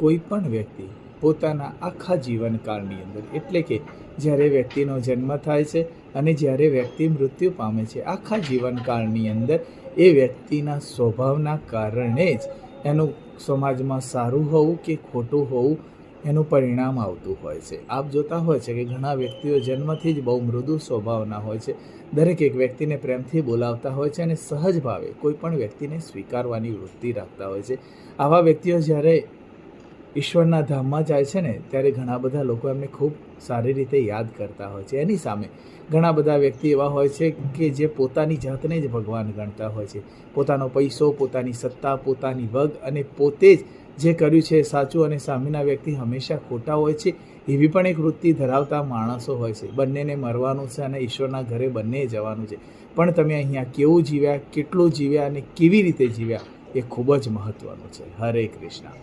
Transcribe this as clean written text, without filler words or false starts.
કોઈ પણ વ્યક્તિ પોતાના આખા જીવનકાળની અંદર, એટલે કે જ્યારે વ્યક્તિનો જન્મ થાય છે અને જ્યારે વ્યક્તિ મૃત્યુ પામે છે, આખા જીવનકાળની અંદર એ વ્યક્તિના સ્વભાવના કારણે જ એનું સમાજમાં સારું હોવું કે ખોટું હોવું એનું પરિણામ આવતું હોય છે. આપ જોતા હોય છે કે ઘણા વ્યક્તિઓ જન્મથી જ બહુ મૃદુ સ્વભાવના હોય છે. દરેક એક વ્યક્તિને પ્રેમથી બોલાવતા હોય છે અને સહજ ભાવે કોઈ પણ વ્યક્તિને સ્વીકારવાની વૃત્તિ રાખતા હોય છે. આવા વ્યક્તિઓ જ્યારે ઈશ્વરના ધામમાં જાય છે ને, ત્યારે ઘણા બધા લોકો એમને ખૂબ સારી રીતે યાદ કરતા હોય છે. એની સામે ઘણા બધા વ્યક્તિ એવા હોય છે કે જે પોતાની જાતને જ ભગવાન ગણતા હોય છે. પોતાનો પૈસો, પોતાની સત્તા, પોતાની વગ અને પોતે જ જે કર્યું છે એ સાચું અને સામેના વ્યક્તિ હંમેશા ખોટા હોય છે, એવી પણ એક વૃત્તિ ધરાવતા માણસો હોય છે. બંનેને મરવાનું છે અને ઈશ્વરના ઘરે બંને જવાનું છે, પણ તમે અહીંયા કેવું જીવ્યા, કેટલું જીવ્યા અને કેવી રીતે જીવ્યા એ ખૂબ જ મહત્ત્વનું છે. હરે કૃષ્ણ.